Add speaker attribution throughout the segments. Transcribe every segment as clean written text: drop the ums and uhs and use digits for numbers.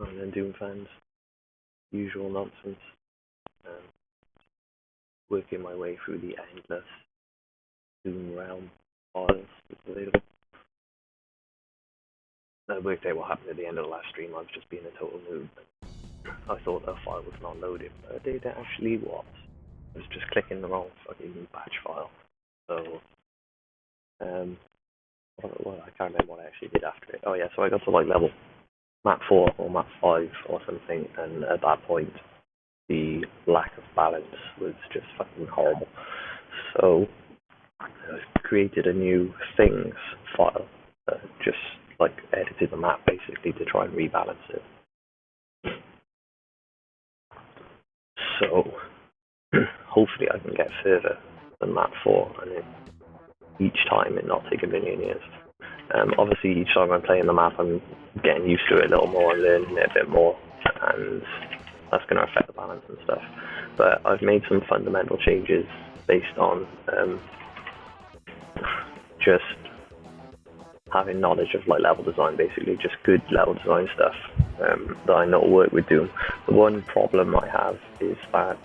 Speaker 1: and then Doom fans, usual nonsense. Um, Working my way through the endless Doom realm files that's available. I worked out what happened at the end of the last stream. I was just being a total noob. I thought a file was not loading, but it actually was. I was just clicking the wrong fucking batch file. So, well, I can't remember what I actually did after it. Oh yeah, so I got to like level map 4 or map 5 or something, and at that point, the lack of balance was just fucking horrible. So, I created a new things file, just like edited the map basically to try and rebalance it. So, hopefully I can get further than map 4, and each time it not take a million years. Obviously, each time I'm playing the map, I'm getting used to it a little more and learning it a bit more, and that's going to affect the balance and stuff. But I've made some fundamental changes based on just having knowledge of like level design, basically just good level design stuff that I know will work with Doom. The one problem I have is that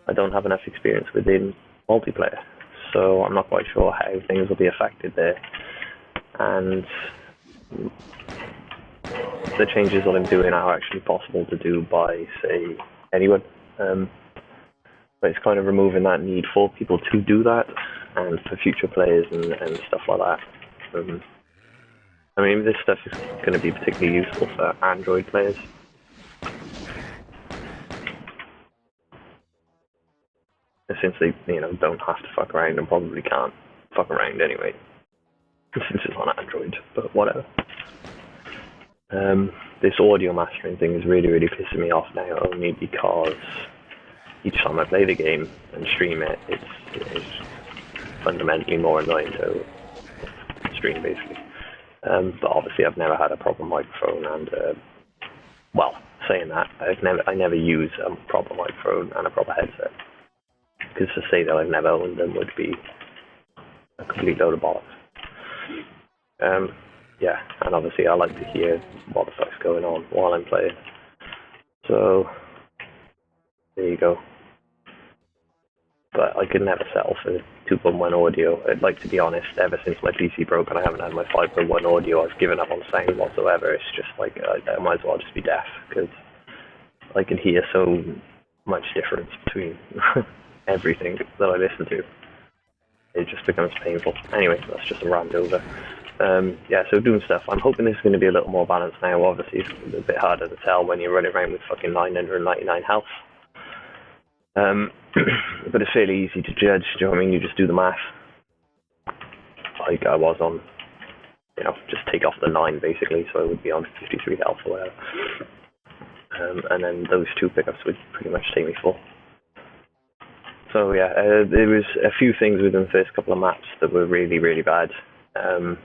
Speaker 1: I don't have enough experience within multiplayer, so I'm not quite sure how things will be affected there. And the changes that I'm doing are actually possible to do by, say, anyone. But it's kind of removing that need for people to do that, and for future players and stuff like that. I mean, this stuff is going to be particularly useful for Android players. Since they, don't have to fuck around and probably can't fuck around anyway. Since it's on Android, but whatever. This audio mastering thing is really, really pissing me off now, only because each time I play the game and stream it, it's fundamentally more annoying to stream, basically. But obviously I've never had a proper microphone, and well, saying that, I never use a proper microphone and a proper headset, because to say that I've never owned them would be a complete load of bollocks. Yeah, and obviously I like to hear what the fuck's going on while I'm playing. So, there you go. But I could never settle for 2.1 audio. I'd like to be honest, ever since my PC broke and I haven't had my 5.1 audio, I've given up on sound whatsoever. It's just like, I might as well just be deaf, because I can hear so much difference between everything that I listen to. It just becomes painful. Anyway, that's just a rant over. Yeah, so doing stuff. I'm hoping this is going to be a little more balanced now. Obviously, it's a bit harder to tell when you're running around with fucking 999 health. But it's fairly easy to judge. Do you know what I mean? You just do the math. Like I was on, just take off the 9 basically, so I would be on 53 health or whatever. And then those 2 pickups would pretty much take me full. So yeah, there was a few things within the first couple of maps that were really, really bad. And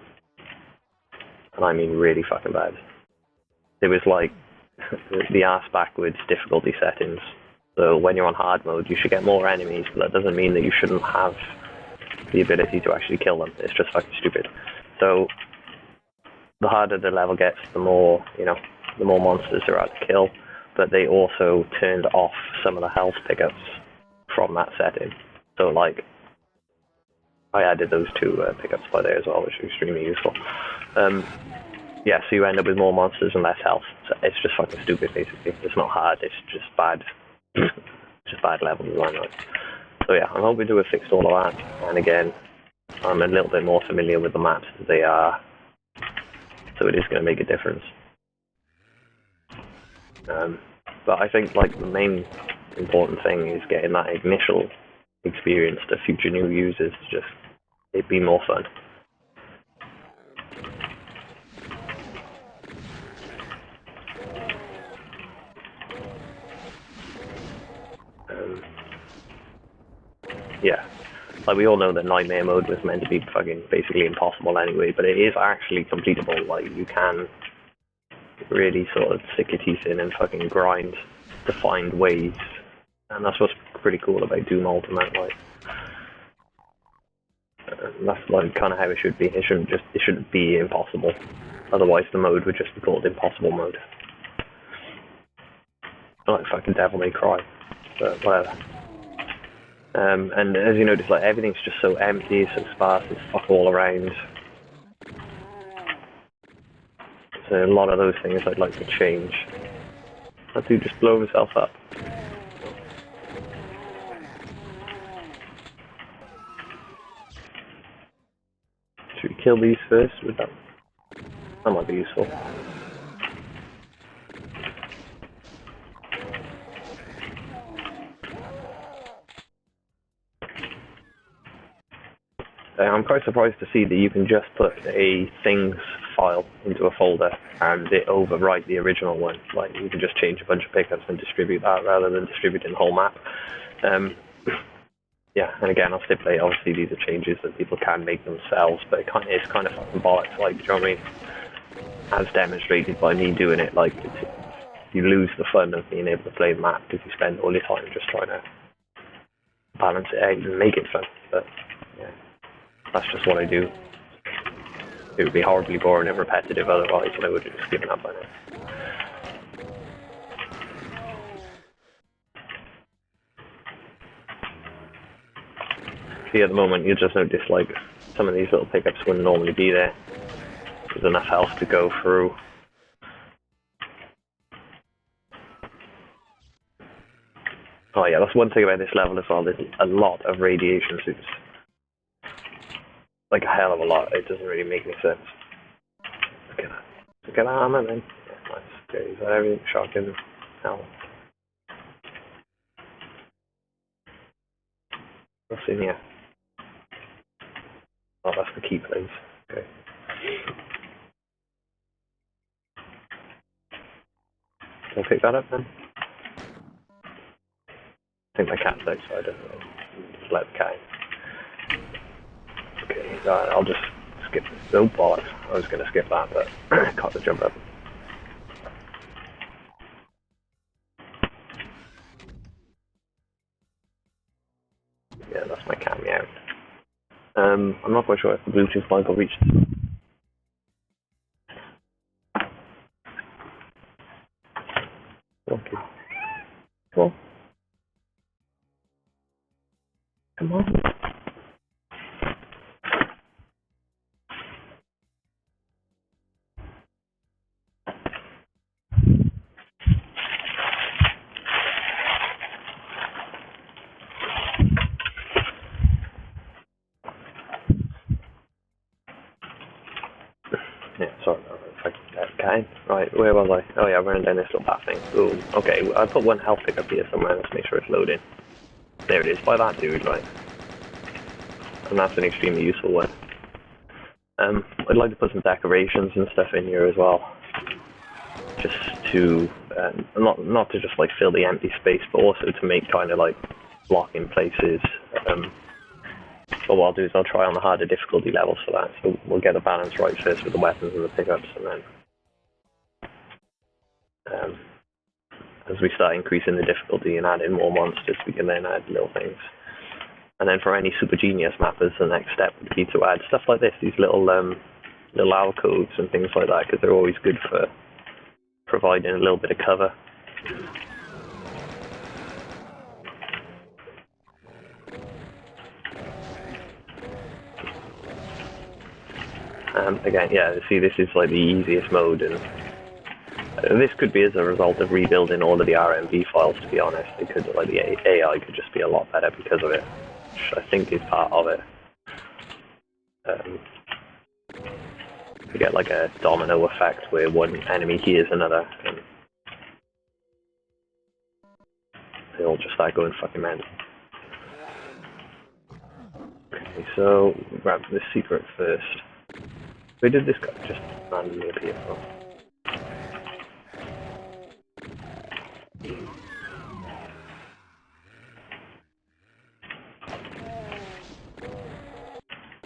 Speaker 1: I mean really fucking bad. There was like the ass backwards difficulty settings. So when you're on hard mode, you should get more enemies, but that doesn't mean that you shouldn't have the ability to actually kill them. It's just fucking stupid. So the harder the level gets, the more, the more monsters there are to kill. But they also turned off some of the health pickups from that setting. So like, I added those 2 pickups by there as well, which is extremely useful. Yeah, so you end up with more monsters and less health. So it's just fucking stupid, basically. It's not hard, it's just bad. Just bad level design. So yeah, I'm hoping to have fixed all of that. And again, I'm a little bit more familiar with the maps as they are, so it is going to make a difference. But I think like the main important thing is getting that initial experience to future new users to just it be more fun. Yeah, like we all know that Nightmare mode was meant to be fucking basically impossible anyway, but it is actually completable. Like you can really sort of stick your teeth in and fucking grind to find ways, and that's what's pretty cool about Doom Ultimate. Like, That's like kind of how it should be. It shouldn't be impossible. Otherwise, the mode would just be called impossible mode. Like fucking Devil May Cry, but whatever. And as you notice, like everything's just so empty, so sparse. It's fuck all around. So a lot of those things I'd like to change. That dude just blow himself up. Should we kill these first with that? That might be useful. I'm quite surprised to see that you can just put a things file into a folder and it overwrite the original one. Like you can just change a bunch of pickups and distribute that rather than distributing the whole map. Yeah, and again, I'll stipulate, obviously these are changes that people can make themselves, but it's kind of fucking bollocks, like, do you know what I mean? As demonstrated by me doing it, like, you lose the fun of being able to play the map because you spend all your time just trying to balance it out and make it fun, but, yeah, that's just what I do. It would be horribly boring and repetitive otherwise, and I would have just given up by now. See, at the moment, you just notice, like, some of these little pickups wouldn't normally be there. There's enough health to go through. Oh yeah, that's one thing about this level as well, there's a lot of radiation suits. Like a hell of a lot, it doesn't really make any sense. Look at that. Look at that armor then. Yeah, nice. Okay, is that everything? Shotgun. Hell. What's in here? Oh, that's the key place. Okay. Can I pick that up then? I think my cat's outside, just let the cat in. Okay, right, I'll just skip this. Oh bollocks, I was going to skip that, but caught the jump up. Yeah, that's my cat meow. I'm not quite sure if the Bluetooth mic will reach this. Okay. Come on. Come on. Yeah, sorry about that. Okay, right, where was I? Oh yeah, running down this little path thing. Ooh, okay, I put one health pick up here somewhere, let's make sure it's loading. There it is, by that dude, right. And that's an extremely useful one. I'd like to put some decorations and stuff in here as well. Just to, not to just like fill the empty space, but also to make kind of like blocking places. But what I'll do is I'll try on the harder difficulty levels for that, so we'll get the balance right first with the weapons and the pickups, and then as we start increasing the difficulty and adding more monsters, we can then add little things. And then for any super genius mappers, the next step would be to add stuff like this, these little alcoves and things like that, because they're always good for providing a little bit of cover. Again, yeah, see, this is like the easiest mode, and this could be as a result of rebuilding all of the RMV files, to be honest. It could, like, the AI could just be a lot better because of it, which I think is part of it. You get like a domino effect where one enemy hears another, and they all just start going fucking mad. Okay, so we'll grab this secret first. Where did this guy just randomly appear from?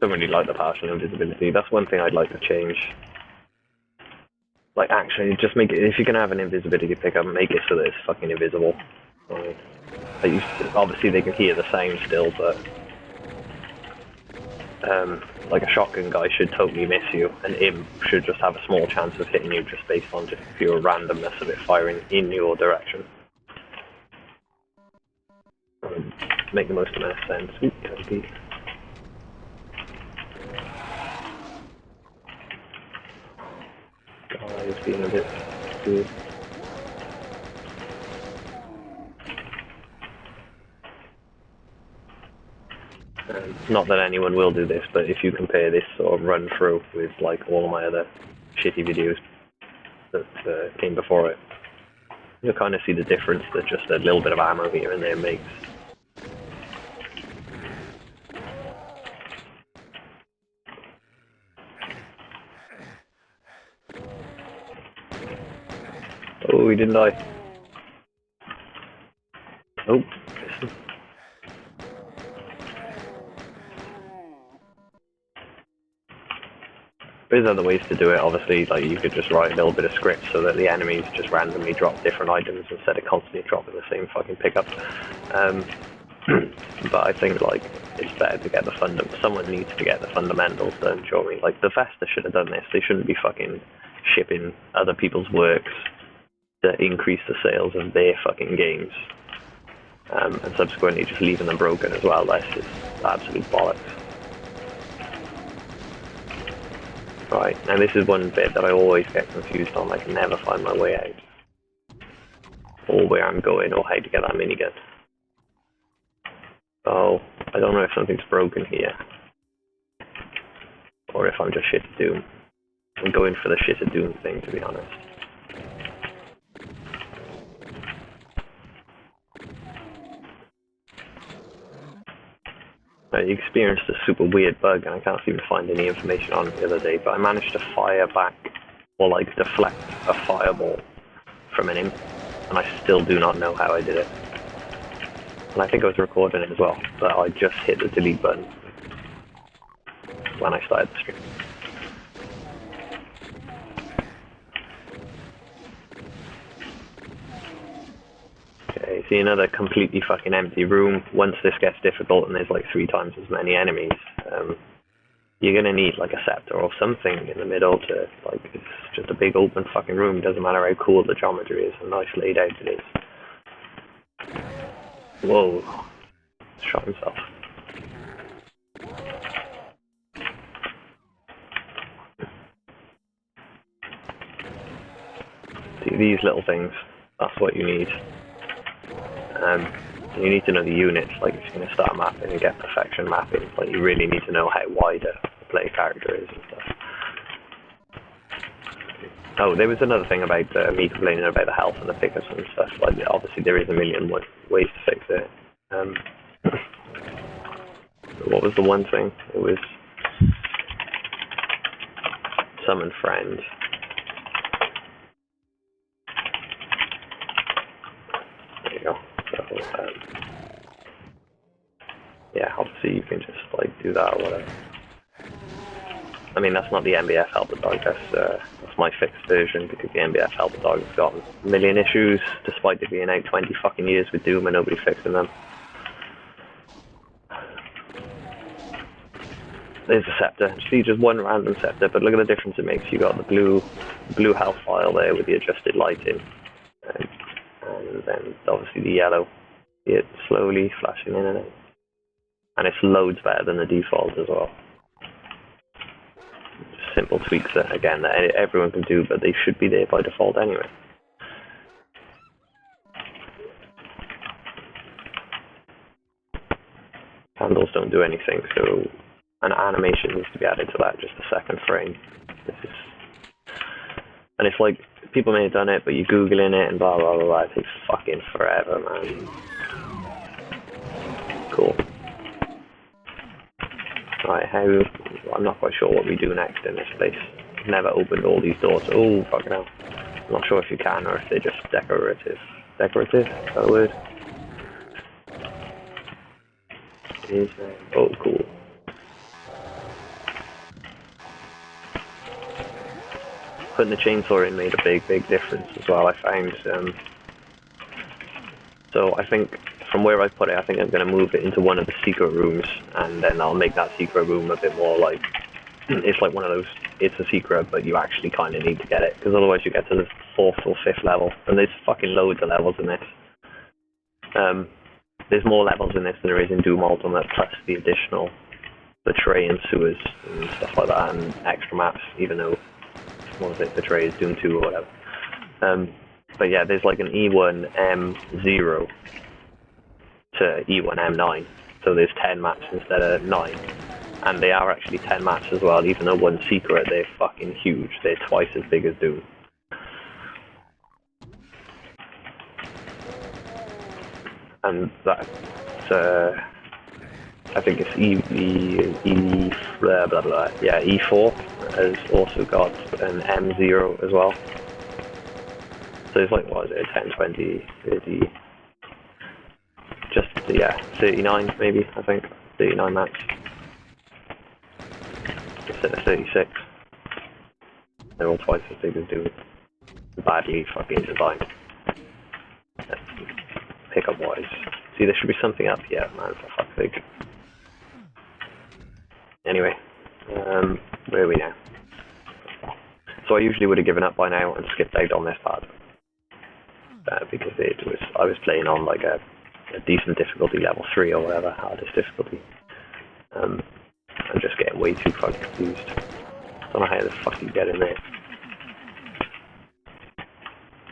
Speaker 1: Don't really like the partial invisibility. That's one thing I'd like to change. Like, actually, just make it, if you're gonna have an invisibility pickup, make it so that it's fucking invisible. Like, obviously they can hear the sound still, but like a shotgun guy should totally miss you, and imp should just have a small chance of hitting you just based on just pure randomness of it firing in your direction. Make the most amount of sense. Oop, guys being a bit good. Not that anyone will do this, but if you compare this sort of run through with like all of my other shitty videos that came before it, you'll kind of see the difference that just a little bit of ammo here and there makes. Oh, he didn't die. Oh, there's other ways to do it, obviously, like you could just write a little bit of script so that the enemies just randomly drop different items instead of constantly dropping the same fucking pickup. But I think, like, it's better to get the someone needs to get the fundamentals done, do you know what I mean? Like, Bethesda should have done this. They shouldn't be fucking shipping other people's works to increase the sales of their fucking games. And subsequently just leaving them broken as well. That's just absolute bollocks. Right, and this is one bit that I always get confused on, I can never find my way out. Or where I'm going, or how to get that minigun. Oh, I don't know if something's broken here. Or if I'm just shit at Doom. I'm going for the shit at Doom thing, to be honest. I experienced a super weird bug, and I can't even find any information on it the other day, but I managed to fire back, or like deflect a fireball from an imp, and I still do not know how I did it. And I think I was recording it as well, but I just hit the delete button when I started the stream. Okay, see another completely fucking empty room. Once this gets difficult and there's like 3 times as many enemies, you're gonna need like a scepter or something in the middle to, like, it's just a big open fucking room. It doesn't matter how cool the geometry is and nice laid out it is. Whoa, shot himself. See, these little things, that's what you need. You need to know the units, like if you're going to start mapping and get perfection mapping, like you really need to know how wide a play character is and stuff. Oh, there was another thing about me complaining about the health and the pickups and stuff. Like, obviously there is a million ways to fix it. What was the one thing? It was summon friend. There you go. So, yeah, obviously you can just like do that or whatever. I mean, that's not the MBF Helper Dog, that's my fixed version, because the MBF Helper Dog has got a million issues, despite it being out 20 fucking years with Doom and nobody fixing them. There's a scepter. See, just one random scepter, but look at the difference it makes. You got the blue health file there with the adjusted lighting, and then obviously the yellow. It's slowly flashing in and out, and it's loads better than the default as well. Just simple tweaks that, again, that everyone can do, but they should be there by default anyway. Handles don't do anything, so an animation needs to be added to that, just a second frame. And it's like, people may have done it, but you Googling it and blah blah blah blah, it takes fucking forever, man. Cool. Right, I'm not quite sure what we do next in this place. Never opened all these doors. Oh, fucking hell. I'm not sure if you can or if they're just decorative. Decorative? Is that a word? Oh, cool. Putting the chainsaw in made a big difference as well, I found. So I think from where I put it, I think I'm going to move it into one of the secret rooms, and then I'll make that secret room a bit more like, it's like one of those, it's a secret, but you actually kind of need to get it, because otherwise you get to the 4th or 5th level, and there's fucking loads of levels in this. There's more levels in this than there is in Doom Ultimate, plus the additional, the tray and sewers and stuff like that, and extra maps, even though, what was it, the tray is Doom 2 or whatever. But yeah, there's like an E1 M0 to E1 M9, so there's 10 maps instead of 9. And they are actually 10 maps as well, even though one's secret, they're fucking huge. They're twice as big as Doom. And that's, I think it's blah blah blah. Yeah, E4 has also got an M0 as well. So it's like, what is it, 10, 20, 30, just, yeah, 39 maybe, I think. 39 maps. Instead of 36. They're all twice as big as Doom. Badly fucking designed. Pickup wise. See, there should be something up here, man, for fuck's sake. Anyway, where are we now? So I usually would have given up by now and skipped out on this part. Because I was playing on like a decent difficulty, level 3 or whatever, hardest difficulty. I'm just getting way too fucking confused. Don't know how the fuck you get in there.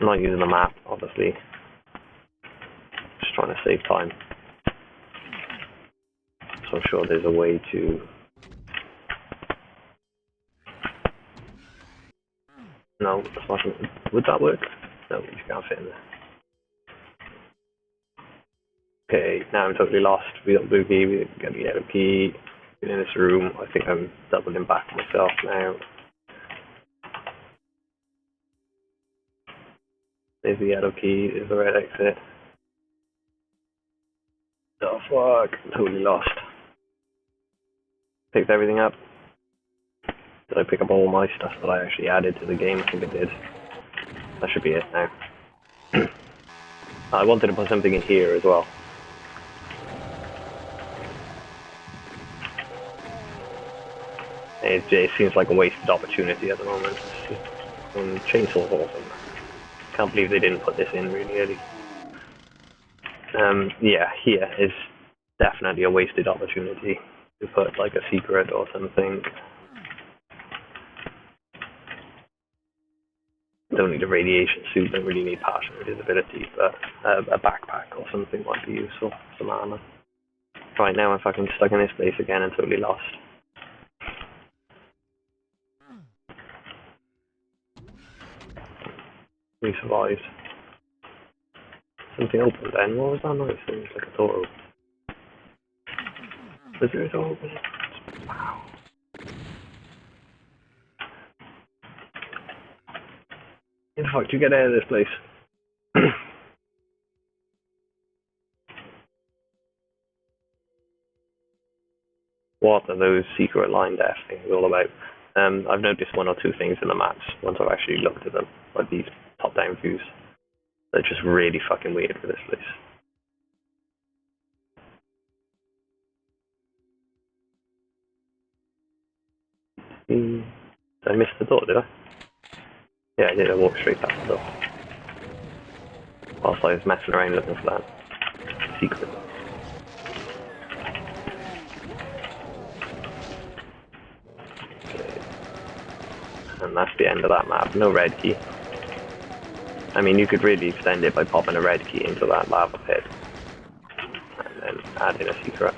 Speaker 1: I'm not using the map, obviously. Just trying to save time. So I'm sure there's a way to... No, that's not... Would that work? No, you can't fit in there. Okay, now I'm totally lost. We got the blue key, we got the yellow key. In this room, I think I'm doubling back myself now. There's the yellow key, there's the red exit. Oh fuck, I'm totally lost. Picked everything up. Did I pick up all my stuff that I actually added to the game? I think I did. That should be it now. I wanted to put something in here as well. It seems like a wasted opportunity at the moment. Chainsaw Horseman. Can't believe they didn't put this in really early. Yeah, here is definitely a wasted opportunity to put like a secret or something. Don't need a radiation suit, don't really need partial invisibility, but a backpack or something might be useful, some armor. Right now I'm fucking stuck in this place again and totally lost. We survived. Something opened then. What was that noise? It was like a door open. Was there a door open? Wow. How the fuck do you get out of this place? What are those secret line death things all about? I've noticed one or two things in the maps once I've actually looked at them, like these top-down views. They're just really fucking weird for this place. Did I miss the door, did I? Yeah, I did. I walked straight past the door. Whilst I was messing around looking for that secret. Okay. And that's the end of that map. No red key. I mean, you could really extend it by popping a red key into that lava pit. And then add in a secret.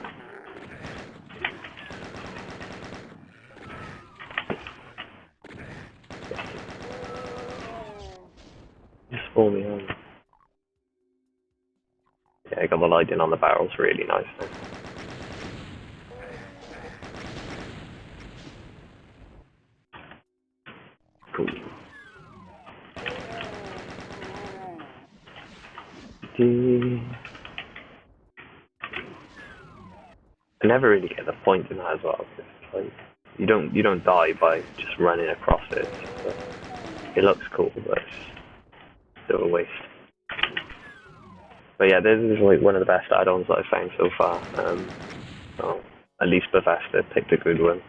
Speaker 1: Just pull me on. Yeah, I got the lighting on the barrels really nice now. Cool. I never really get the point in that as well. Like, you don't die by just running across it. So it looks cool, but it's still a waste. But yeah, this is like one of the best add-ons that I've found so far. So at least Bethesda picked a good one.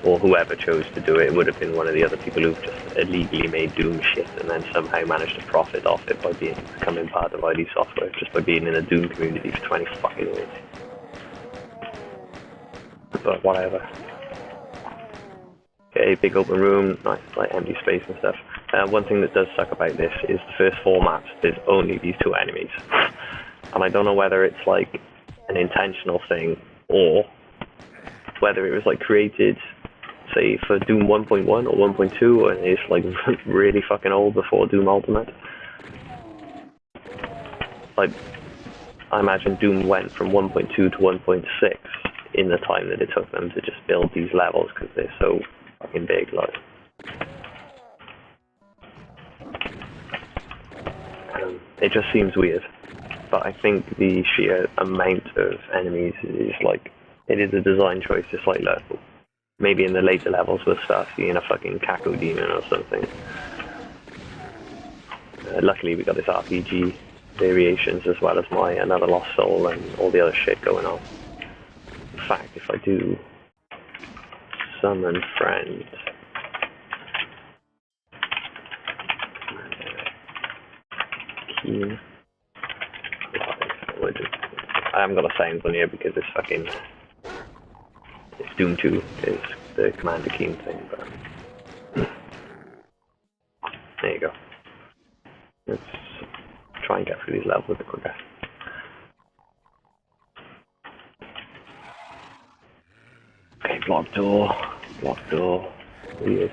Speaker 1: Or whoever chose to do it would have been one of the other people who've just illegally made Doom shit and then somehow managed to profit off it by becoming part of ID Software, just by being in a Doom community for 20 fucking years. But whatever. Okay, big open room, nice like empty space and stuff. One thing that does suck about this is the first 4 maps, there's only these 2 enemies. And I don't know whether it's like an intentional thing or whether it was like created, say, for Doom 1.1 or 1.2 and it's like really fucking old before Doom Ultimate. Like, I imagine Doom went from 1.2 to 1.6 in the time that it took them to just build these levels because they're so fucking big, like. It just seems weird, but I think the sheer amount of enemies is like, it is a design choice, just like that. Maybe in the later levels we'll start seeing a fucking Caco demon or something. Luckily we got this RPG variations as well as my Another Lost Soul and all the other shit going on. In fact, if I do summon friend, I haven't got a sounds on here because it's fucking, it's Doom 2 is the Commander Keen thing, but there you go. Let's try and get through these levels a bit quicker. Okay, block door, weird.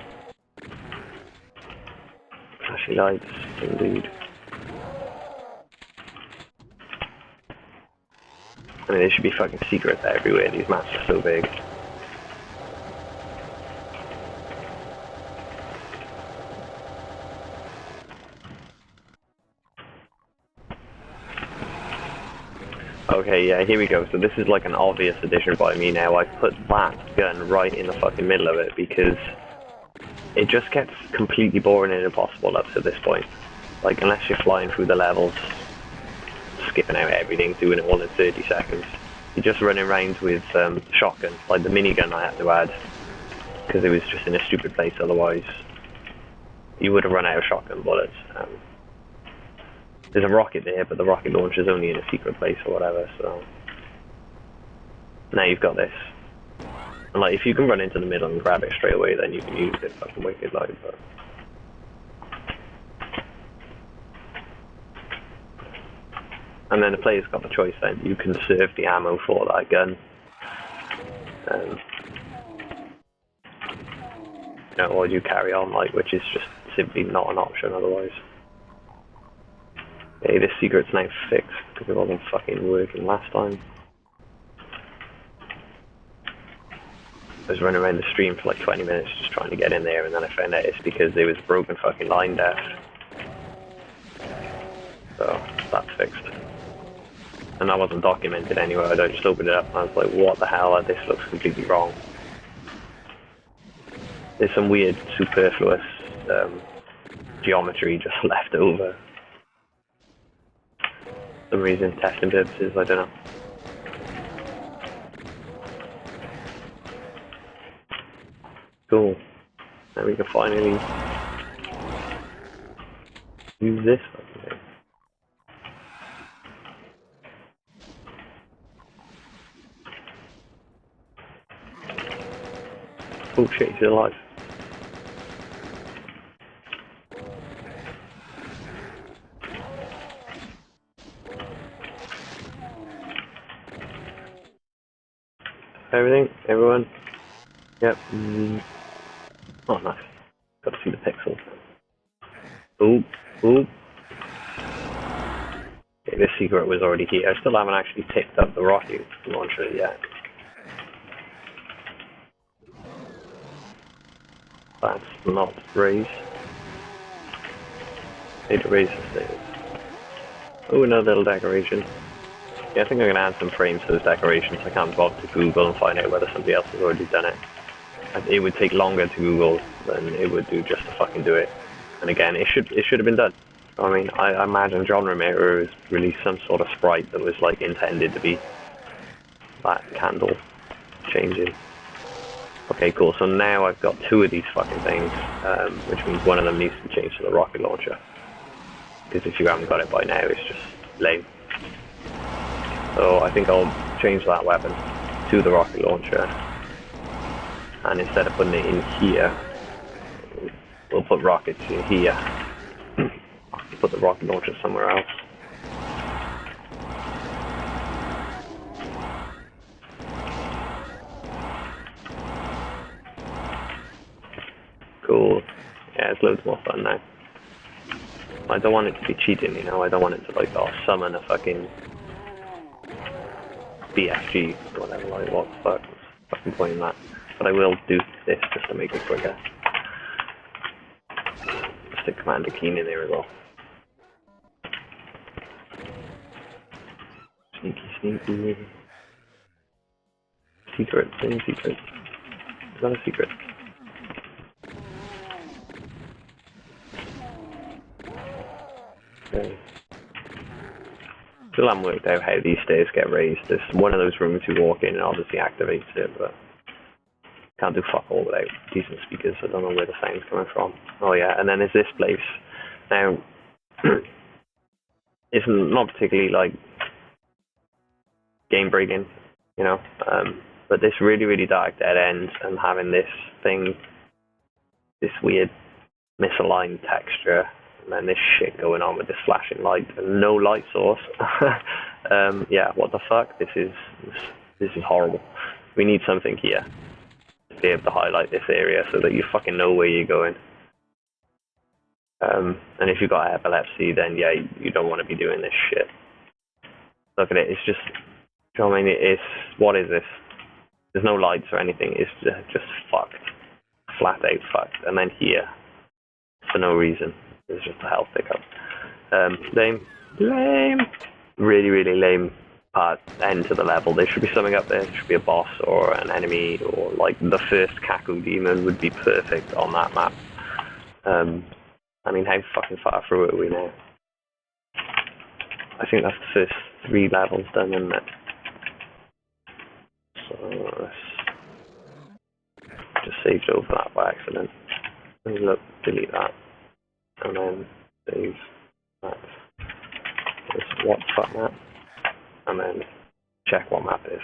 Speaker 1: Flashy lights, indeed. I mean, there should be fucking secrets everywhere, these maps are so big. Okay, yeah, here we go. So this is like an obvious addition by me now. I put that gun right in the fucking middle of it because it just gets completely boring and impossible up to this point. Like, unless you're flying through the levels, skipping out everything, doing it all in 30 seconds. You're just running around with shotgun, like the minigun I had to add, because it was just in a stupid place otherwise. You would have run out of shotgun bullets. There's a rocket there, but the rocket launcher is only in a secret place or whatever, so... Now you've got this. And like, if you can run into the middle and grab it straight away, then you can use it fucking wicked like, but... And then the player's got the choice then. You can conserve the ammo for that gun. You know, or you carry on, like, which is just simply not an option otherwise. Okay, this secret's now fixed because it wasn't fucking working last time. I was running around the stream for like 20 minutes just trying to get in there, and then I found out it's because there was a broken fucking line depth. So, that's fixed. And that wasn't documented anywhere. I just opened it up and I was like, what the hell, this looks completely wrong. There's some weird superfluous geometry just left over. For some reason, testing purposes, I don't know. Cool. Now we can finally use this fucking thing. Oh shit, he's alive. Everything? Everyone? Yep. Oh, nice. Got to see the pixels. Ooh, ooh. Okay, this secret was already here. I still haven't actually picked up the rocket launcher yet. That's not raised. Need to raise the stairs. Oh, another little decoration. Yeah, I think I'm going to add some frames to those decorations. I can't bother to Google and find out whether somebody else has already done it. It would take longer to Google than it would do just to fucking do it. And again, it should have been done. I mean, I imagine John Romero has released some sort of sprite that was like intended to be that candle changing. Okay, cool. So now I've got two of these fucking things, which means one of them needs to be changed to the rocket launcher. Because if you haven't got it by now, it's just lame. So I think I'll change that weapon to the rocket launcher. And instead of putting it in here, we'll put rockets in here. Put the rocket launcher somewhere else. Cool. Yeah, it's loads more fun now. I don't want it to be cheating, you know. I don't want it to like, oh, summon a fucking BFG or whatever. Like, what the fuck? What's the fucking point in that? But I will do this just to make it quicker. Stick Commander Keen in there as well. Sneaky, sneaky. Secret, same secret. Is that a secret? Okay. Still haven't worked out how these stairs get raised. There's one of those rooms you walk in and obviously activates it, but can't do fuck all without decent speakers. I don't know where the sound's coming from. Oh yeah, and then there's this place. Now, it's not particularly like game breaking, you know, but this really, really dark dead end and having this thing, this weird misaligned texture, and then this shit going on with this flashing light and no light source. Yeah, what the fuck? This is horrible. We need something here to be able to highlight this area so that you fucking know where you're going. And if you've got epilepsy, then yeah, you don't want to be doing this shit. Look at it, it's just, you know what I mean? It's, what is this? There's no lights or anything, it's just fucked. Flat out fucked. And then here, for no reason, there's just a health pickup. Lame. Really, really lame part, end to the level. There should be something up there. There should be a boss or an enemy, or like the first Kaku demon would be perfect on that map. I mean, how fucking far through it are we now? I think that's the first 3 levels done, isn't it? So let's just saved over that by accident. Let me look, delete that, and then save that. This what fuck map, and then check what map it is.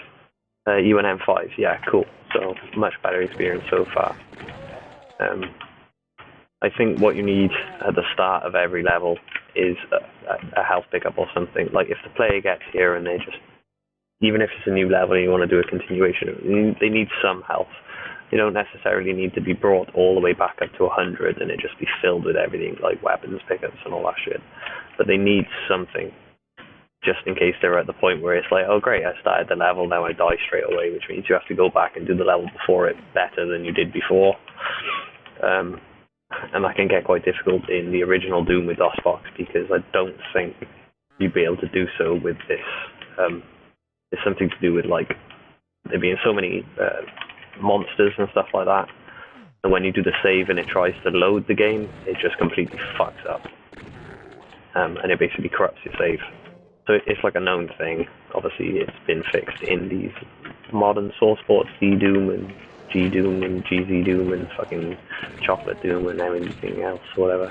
Speaker 1: UNM5, yeah, cool. So much better experience so far. I think what you need at the start of every level is a health pickup or something. Like if the player gets here and they just, even if it's a new level and you want to do a continuation, they need some health. You don't necessarily need to be brought all the way back up to 100 and it just be filled with everything like weapons pickups and all that shit. But they need something just in case they're at the point where it's like, oh great, I started the level, now I die straight away, which means you have to go back and do the level before it better than you did before. And that can get quite difficult in the original Doom with DOSBox because I don't think you'd be able to do so with this. It's something to do with like there being so many monsters and stuff like that. And when you do the save and it tries to load the game, it just completely fucks up. And it basically corrupts your save. So it's like a known thing. Obviously, it's been fixed in these modern source ports, D-Doom and G-Doom and GZ-Doom and fucking Chocolate Doom and everything else, whatever.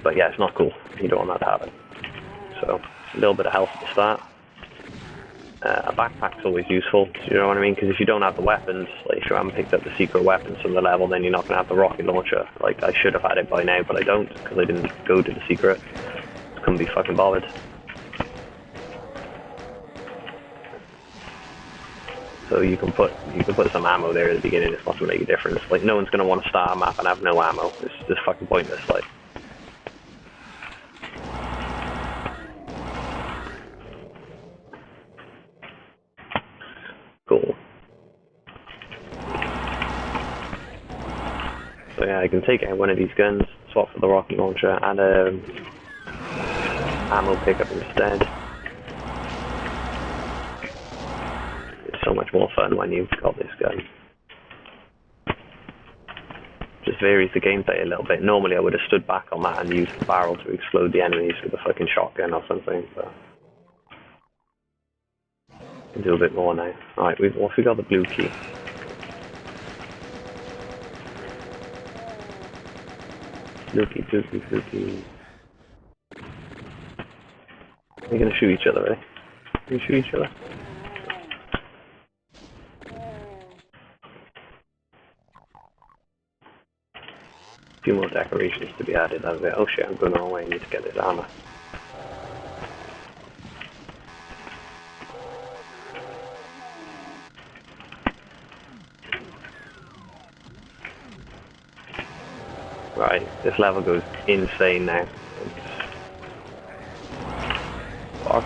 Speaker 1: But yeah, it's not cool. You don't want that to happen. So, a little bit of health at the start. A backpack's always useful, you know what I mean? Because if you don't have the weapons, like if you haven't picked up the secret weapons from the level, then you're not going to have the rocket launcher. Like, I should have had it by now, but I don't, because I didn't go to the secret. Couldn't be fucking bothered. So you can put some ammo there at the beginning, it's not going to make a difference. Like, no one's going to want to start a map and have no ammo. It's just fucking pointless, like. Cool. So yeah, I can take out one of these guns, swap for the rocket launcher, and ammo pickup instead. It's so much more fun when you've got this gun. Just varies the gameplay a little bit. Normally I would have stood back on that and used the barrel to explode the enemies with a fucking shotgun or something, but I can do a bit more now. Alright, we got the blue key. Blue key, blue key, blue key. We're gonna shoot each other, eh? Can we shoot each other? A few more decorations to be added out of it. Oh shit, I'm going the wrong way. I need to get this armor. Right, this level goes insane now. Fuck.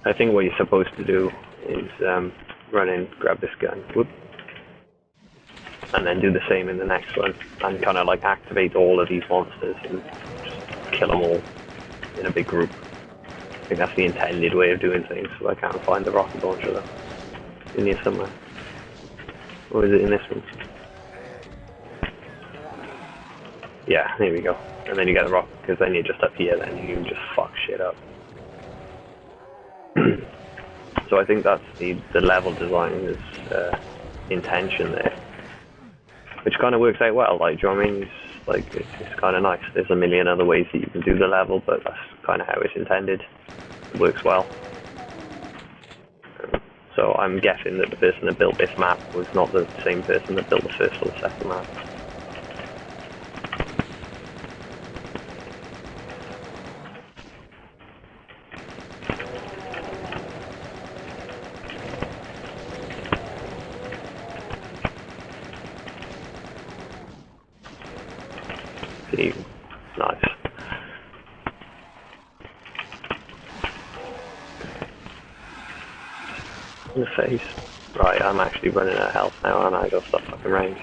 Speaker 1: I think what you're supposed to do is run in, grab this gun, whoop, and then do the same in the next one, and kind of like activate all of these monsters and just kill them all in a big group. I think that's the intended way of doing things, so I can't find the rocket launcher though. In here somewhere. Or is it in this one? Yeah, here we go. And then you get the rocket, because then you're just up here, then you can just fuck shit up. So I think that's the level designer's intention there, which kind of works out well. Like, do you know what I mean? It's like it's kind of nice. There's a million other ways that you can do the level, but that's kind of how it's intended. It works well. So I'm guessing that the person that built this map was not the same person that built the first or the second map. Nice. In the face. Right, I'm actually running out of health now and I got stuff fucking range.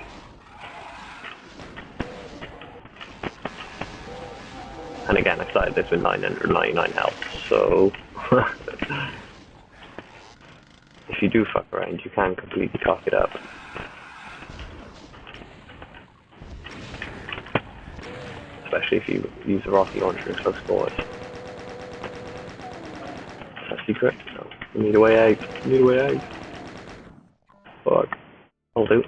Speaker 1: And again, I started this with 999 health, so if you do fuck around, you can completely cock it up. Especially if you use a rocket launcher in close quarters. Is that secret? No. We need a way out. We need a way out. Fuck. I'll do.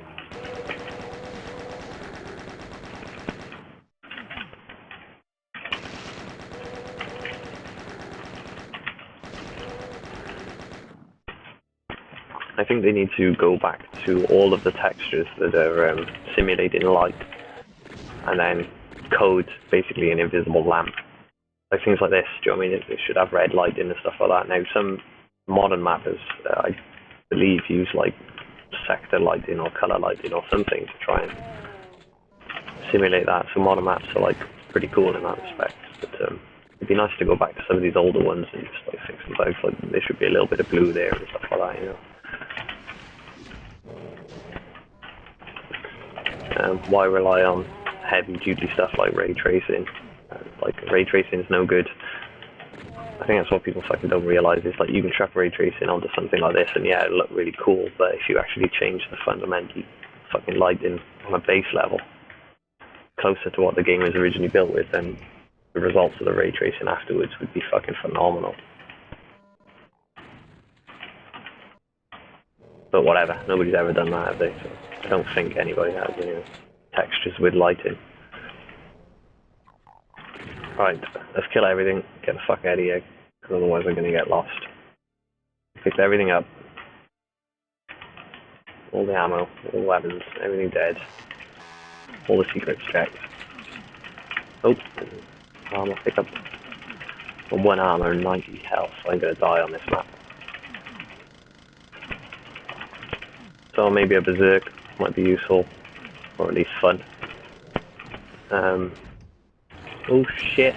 Speaker 1: I think they need to go back to all of the textures that are simulating light, and then code basically an invisible lamp. Like things like this, do you know what I mean? It should have red lighting and stuff like that. Now some modern mappers, I believe, use like sector lighting or color lighting or something to try and simulate that. So modern maps are like pretty cool in that respect. But it'd be nice to go back to some of these older ones and just like fix them both. Like there should be a little bit of blue there and stuff like that, you know. Why rely on heavy duty stuff like ray tracing? Like ray tracing is no good. I think that's what people fucking don't realize. Is like you can chuck ray tracing onto something like this and yeah, it'll look really cool, but if you actually change the fundamental fucking lighting on a base level closer to what the game was originally built with, then the results of the ray tracing afterwards would be fucking phenomenal. But whatever, nobody's ever done that, have they? So I don't think anybody has, you know, textures with lighting. Right, let's kill everything, get the fuck out of here, because otherwise we're going to get lost. Picked everything up. All the ammo, all the weapons, everything dead. All the secrets checked. Oh, armor, pick up. One armor and 90 health, so I'm going to die on this map. So maybe a berserk might be useful, or at least fun. Oh shit.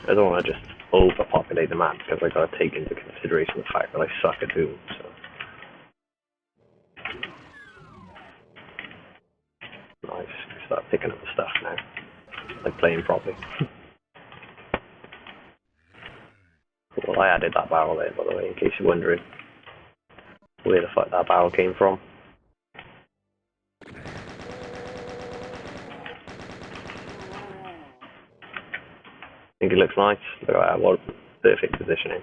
Speaker 1: I don't want to just overpopulate the map because I got to take into consideration the fact that I suck at Doom. So picking up the stuff now. Like playing properly. Well, I added that barrel in, by the way, in case you're wondering where the fuck that barrel came from. I think it looks nice. Look at that, what perfect positioning.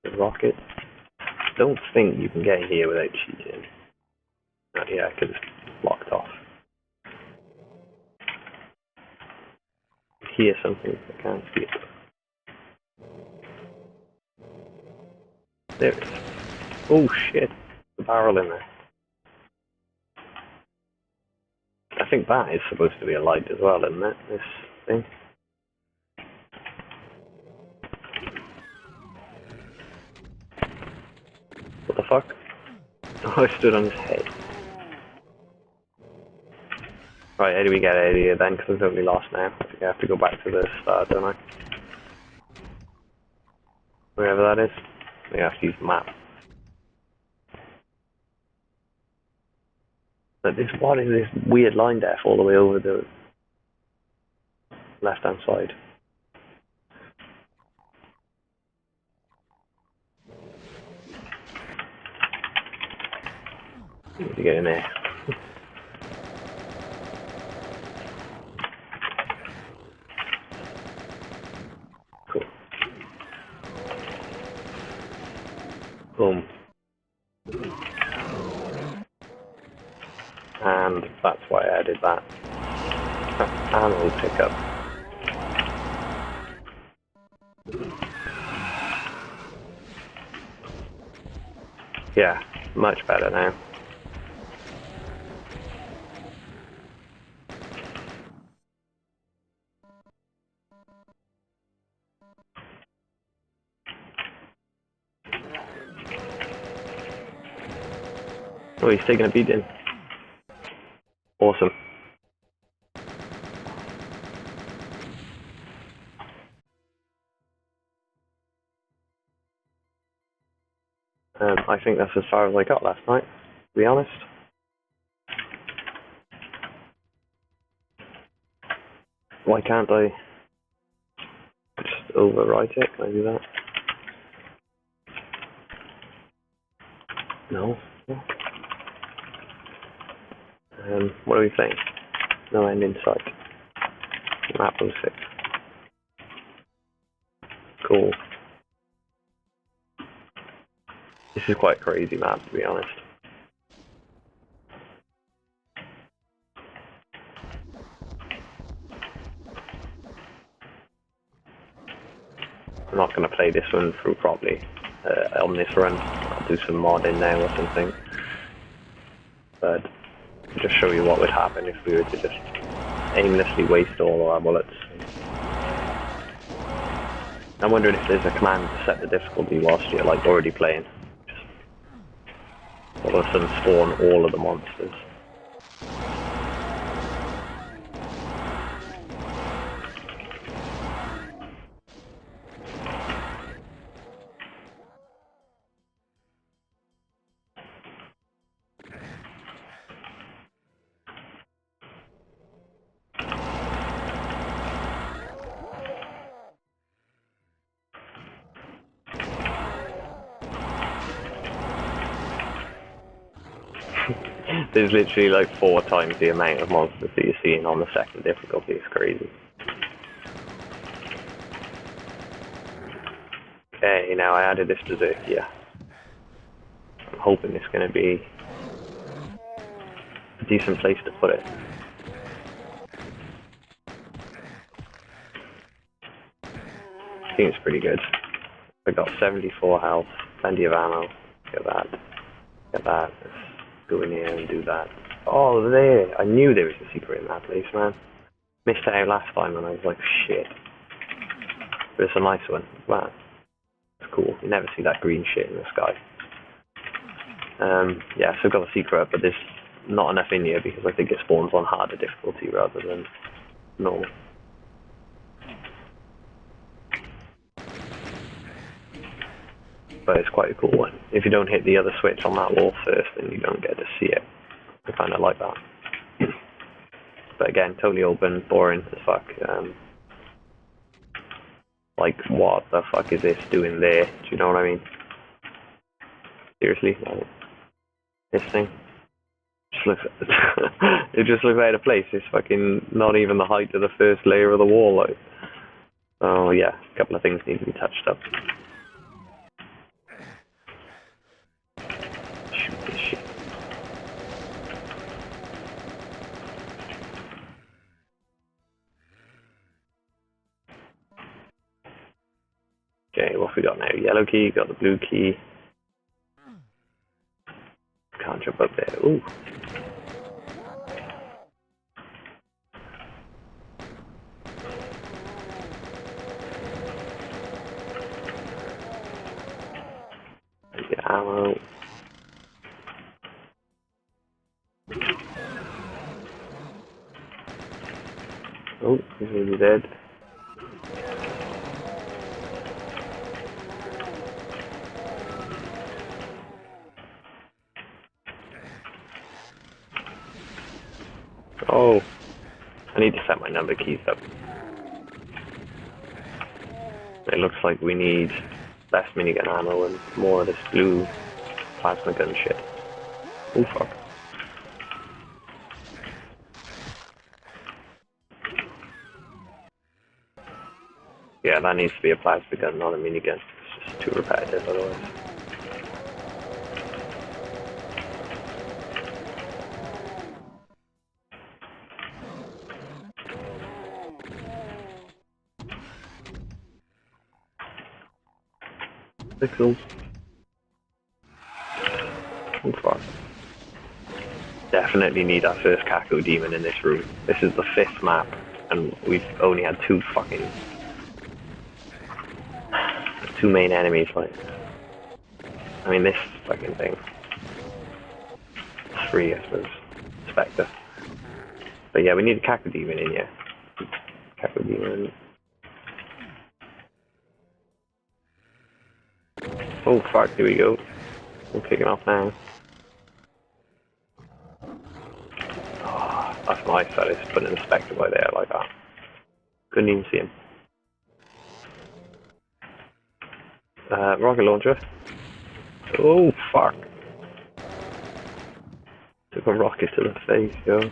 Speaker 1: The rocket. Don't think you can get in here without cheating. Oh, yeah, because it's locked off. Hear something, I can't see it. There it is. Oh shit, the barrel in there. I think that is supposed to be a light as well, isn't it? This thing. What the fuck? Oh, I stood on his head. Right, how do we get out of here then? Because I'm totally lost now. I think I have to go back to the start, don't I? Wherever that is. I have to use the map. But this, what is this weird line death all the way over the left hand side? Need to get in there. Cool. Boom. And that's why I added that. Ammo pickup. Yeah, much better now. Oh, he's taking a beating. Awesome. I think that's as far as I got last night, to be honest. Why can't I just overwrite it? Can I do that? No. What do we think? No end in sight. Map 06. Cool. This is quite a crazy map, to be honest. I'm not going to play this one through properly on this run. I'll do some modding now or something. But just show you what would happen if we were to just aimlessly waste all of our bullets. I'm wondering if there's a command to set the difficulty whilst you're like already playing. Just all of a sudden spawn all of the monsters. There's literally like 4 times the amount of monsters that you're seeing on the second difficulty. It's crazy. Okay, now I added this berserk here. I'm hoping it's going to be a decent place to put it. I think it's pretty good. I got 74 health, plenty of ammo. Get that. Get that. Let's go in here and do that. Oh, there! I knew there was a secret in that place, man. Missed it out last time and I was like, shit. But it's a nice one. Wow. It's cool. You never see that green shit in the sky. Yeah, so I've got a secret, but there's not enough in here because I think it spawns on harder difficulty rather than normal. but it's quite a cool one. If you don't hit the other switch on that wall first, then you don't get to see it. I kind of like that. But again, totally open, boring as fuck. Like, what the fuck is this doing there? Do you know what I mean? Seriously, like, this thing just looks. It just looks out of place. It's fucking not even the height of the first layer of the wall. Like, oh yeah, a couple of things need to be touched up. Shoot this shit. Okay, what have we got now? Yellow key, got the blue key. Can't jump up there. Ooh. Get ammo. Oh, he's really dead. Oh, I need to set my number keys up. It looks like we need less minigun ammo and more of this blue plasma gun shit. Oh fuck. Yeah, that needs to be a plasma gun, not a minigun. It's just too repetitive otherwise. Pixels. Oh fuck. Definitely need our first Cacodemon in this room. This is the 5th map, and we've only had 2 main enemies, like. I mean, this fucking thing. 3, I suppose. Spectre. But yeah, we need a Cacodemon in here. Cacodemon. Oh fuck, here we go. We're kicking off now. Oh, that's nice that it's putting a Spectre by there like that. Couldn't even see him. Rocket launcher. Oh fuck. Took a rocket to the face, yo.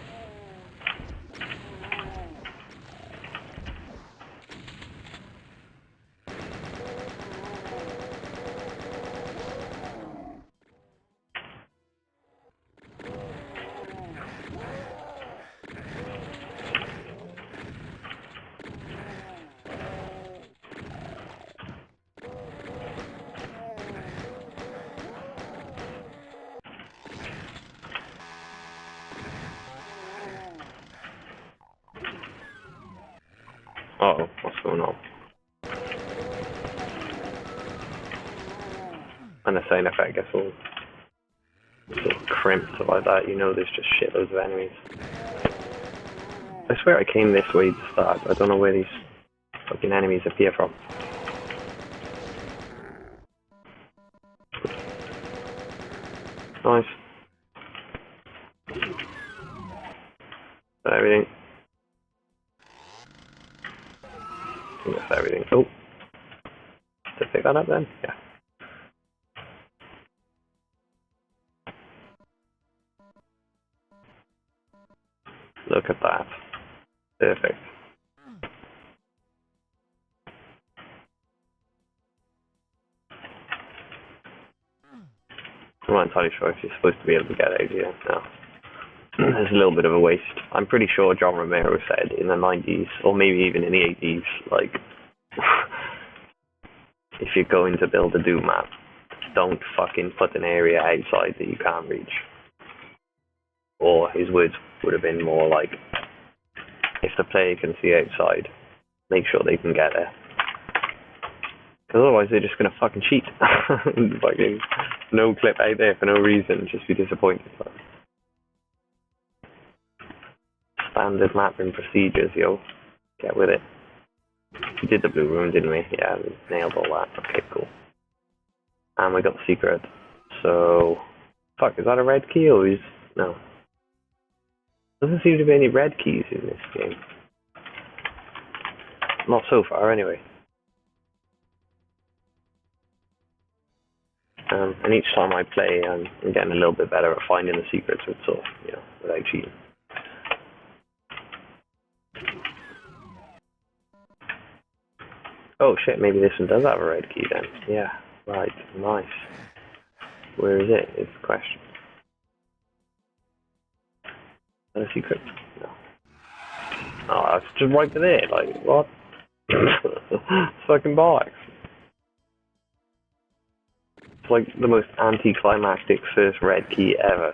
Speaker 1: Uh-oh, what's going on? And the sound effect gets all sort of crimped like that, you know there's just shitloads of enemies. I swear I came this way to start, I don't know where these fucking enemies appear from. Nice. Everything. I think that's everything. Oh. Did I pick that up then? Yeah. Look at that. Perfect. I'm not entirely sure if you're supposed to be able to get out here. No. There's a little bit of a waste. I'm pretty sure John Romero said in the 90s, or maybe even in the 80s, like, if you're going to build a Doom map, don't fucking put an area outside that you can't reach. Or his words would have been more like, if the player can see outside, make sure they can get there. Because otherwise they're just going to fucking cheat. Fucking no clip out there for no reason, just be disappointed. Standard mapping procedures, yo. Get with it. We did the blue room, didn't we? Yeah, we nailed all that. Okay, cool. And we got the secret. So, fuck, is that a red key or is... No. Doesn't seem to be any red keys in this game. Not so far, anyway. And each time I play, I'm getting a little bit better at finding the secrets with sort of, without cheating. Oh shit, maybe this one does have a red key then. Yeah, right, nice. Where is it? Is the question. Is that a secret? No. Oh, it's just right there, like, what? Fucking bollocks. It's like the most anticlimactic first red key ever.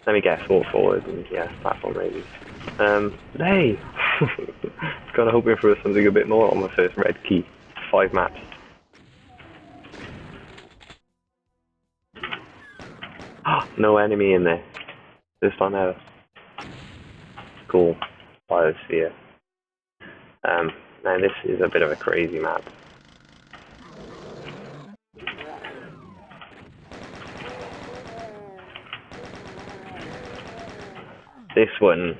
Speaker 1: Let me guess, walk forward and yeah, platform maybe. Hey! Kinda hoping for something a bit more on my first red key. 5 maps. No enemy in there. First time ever. Cool. Biosphere. Now this is a bit of a crazy map. This one,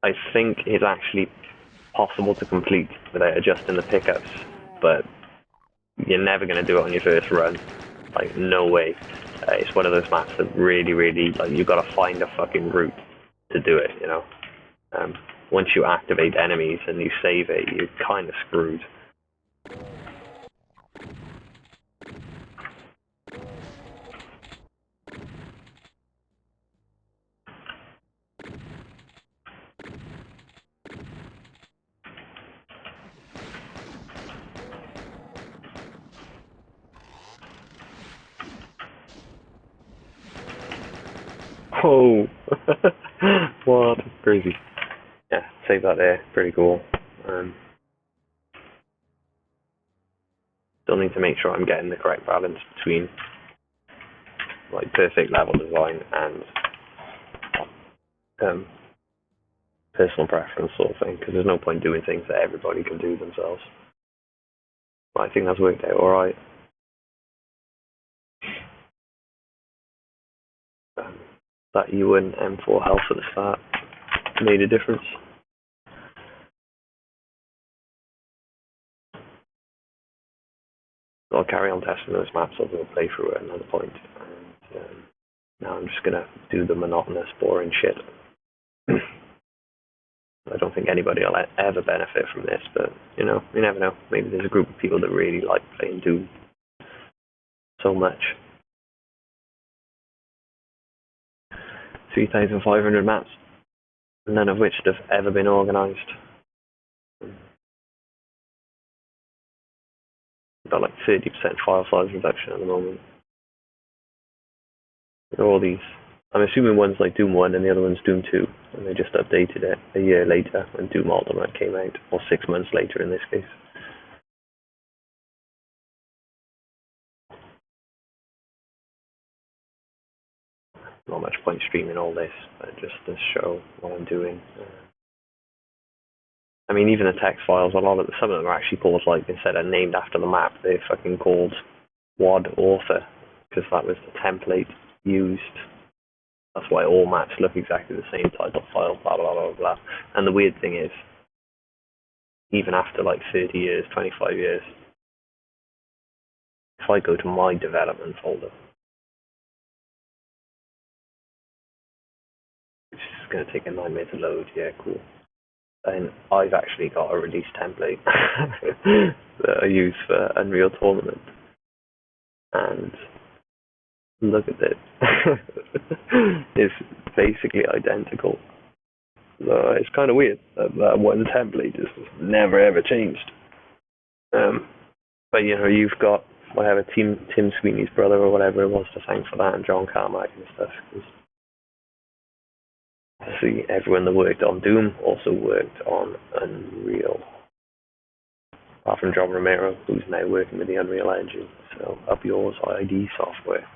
Speaker 1: I think, is actually possible to complete without adjusting the pickups, but you're never going to do it on your first run. Like, no way. It's one of those maps that really, like, you've got to find a fucking route to do it, you know? Once you activate enemies and you save it, you're kind of screwed. Oh, what? Crazy. Yeah, save that there. Pretty cool. Still need to make sure I'm getting the correct balance between like perfect level design and personal preference sort of thing. Because there's no point doing things that everybody can do themselves. But I think that's worked out all right. That UN M4 health at the start made a difference. I'll carry on testing those maps. I'll do a playthrough at another point. And now I'm just gonna do the monotonous, boring shit. I don't think anybody will ever benefit from this, but you know, you never know. Maybe there's a group of people that really like playing Doom so much. 3,500 maps, none of which have ever been organised. Got like 30% file size reduction at the moment. There are all these. I'm assuming one's like Doom 1 and the other one's Doom 2, and they just updated it a year later when Doom Ultimate came out, or 6 months later in this case. Not much point streaming all this, but just to show what I'm doing. I mean, even the text files, some of them are actually called, like, instead of named after the map, they're fucking called WAD author, because that was the template used. That's why all maps look exactly the same title file, blah, blah, blah, blah. And the weird thing is, even after like 30 years, 25 years, if I go to my development folder, which is going to take a 9 minutes to load, yeah, cool. And I've actually got a release template that I use for Unreal Tournament. And look at it. It's basically identical. So it's kind of weird that one template just never ever changed. But you know, you've got whatever Tim Sweeney's brother or whatever it was to thank for that, and John Carmack and stuff. See, everyone that worked on Doom also worked on Unreal. Apart from John Romero, who's now working with the Unreal Engine. So up yours, ID software.